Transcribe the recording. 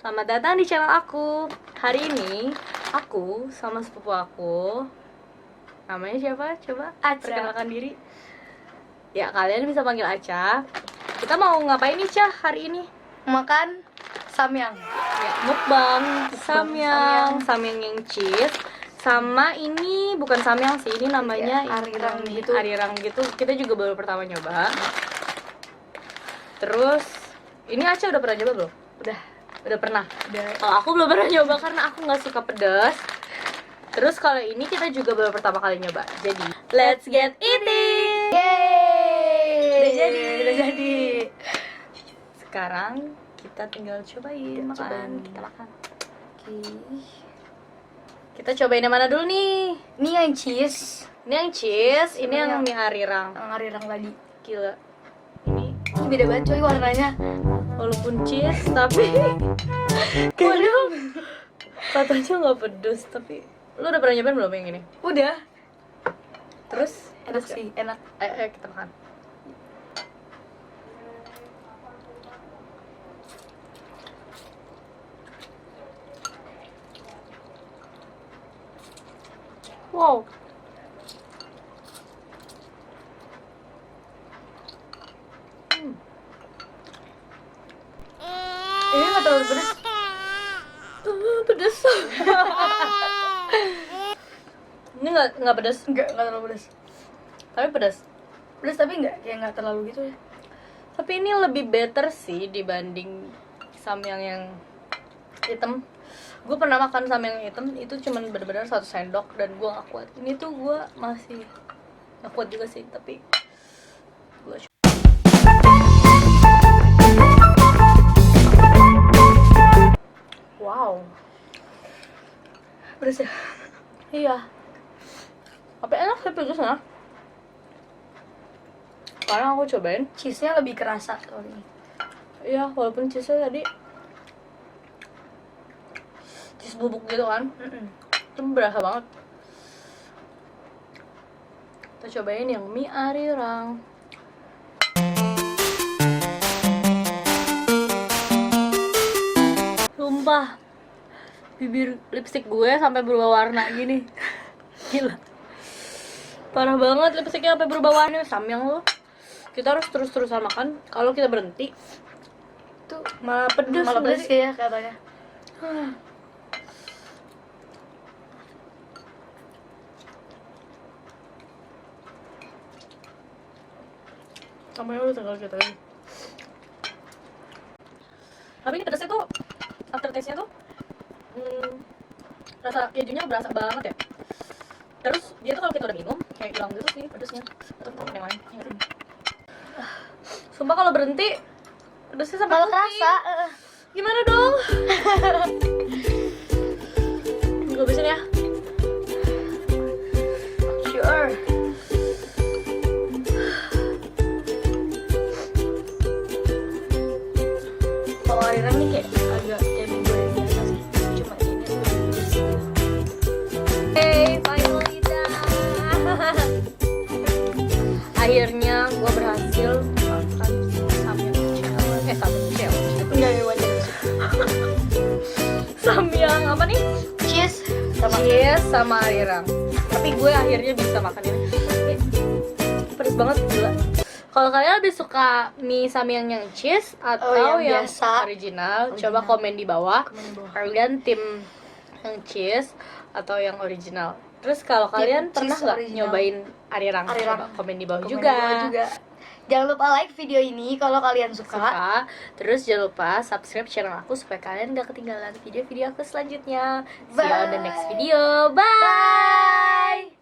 Selamat datang di channel aku. Hari ini aku sama sepupu aku, namanya siapa? Coba Aca. perkenalkan diri. Ya, kalian bisa panggil Aca. Kita mau ngapain nih, Cah, hari ini? Makan samyang. Ya, mukbang samyang yang cheese. Sama ini bukan samyang sih, ini namanya Ya, arirang ini, gitu. arirang gitu. Kita juga baru pertama nyoba. Terus ini Aca udah pernah nyoba belum? Udah pernah. Kalau aku belum pernah nyoba karena aku nggak suka pedas. Terus kalau ini kita juga baru pertama kali nyoba. Jadi let's get eating. Yeay. Udah jadi. Sekarang kita tinggal cobain makan. Kita makan. Oke. Kita cobain yang mana dulu nih? Ini yang cheese. Ini yang cheese, ini yang Yang- mie arirang. Yang arirang tadi. Gila. Ini Ini beda banget coy warnanya. walaupun cheese tapi waduh, katanya nggak pedes, tapi lu udah pernah nyobain belum yang ini? Udah. Terus Enak pedes sih, enak. nggak? Ayo kita makan. Wow. Ini nggak terlalu pedas. Pedes. Ini nggak pedes, Nggak terlalu pedas. tapi pedas. Pedas tapi nggak terlalu gitu ya. Tapi ini lebih better sih dibanding samyang yang hitam. Gue pernah makan samyang yang hitam, itu cuman bener-bener 1 sendok dan gue gak kuat. Ini tuh gue masih gak kuat juga sih, tapi gue wow, Pedas ya. iya. Tapi enak sih pedesnya. Sekarang aku cobain. Cheese-nya lebih kerasa kalau ini. Iya, walaupun cheese-nya tadi cheese bubuk gitu kan, itu berasa banget. Kita cobain yang mie arirang. Sumpah, bibir lipstick gue sampai berubah warna gini. Gila, parah banget lipsticknya sampai berubah warna. Samyang lo, kita harus terus-terusan makan. Kalau kita berhenti Tuh malah pedes. malah pedas sih. ya katanya. Sampai udah tinggal kita lagi. Tapi ini pedasnya tuh, aftertaste-nya tuh rasa kejunya berasa banget ya. Terus dia tuh kalau kita udah minum kayak hilang gitu sih pedasnya. Atau kita yang lain. Sumpah kalau berhenti pedasnya sampai Malah pusing. kerasa. Gimana dong? Gue habisin ya. Sure. Kalau arirang nih kayak agak kayak mie goreng biasa sih. Cuma ini tuh lebih pedas. Hey, finally done. Akhirnya gue berhasil makan samyang Enggak ya wajar. samyang apa nih? Cheese sama Cheese sama arirang. Tapi gue akhirnya bisa makan ini. Pedes banget, gila. Kalau kalian lebih suka mie samyang yang cheese atau yang yang biasa? original, coba komen di bawah. Komen di bawah. Kalian tim yang cheese atau yang original. Terus kalau kalian Tim pernah cheese nggak original. nyobain arirang? Arirang. Coba komen di bawah Komen juga. di bawah juga. Jangan lupa like video ini kalau kalian suka. Terus jangan lupa subscribe channel aku supaya kalian gak ketinggalan video-video aku selanjutnya. See you on the next video. Bye. Bye.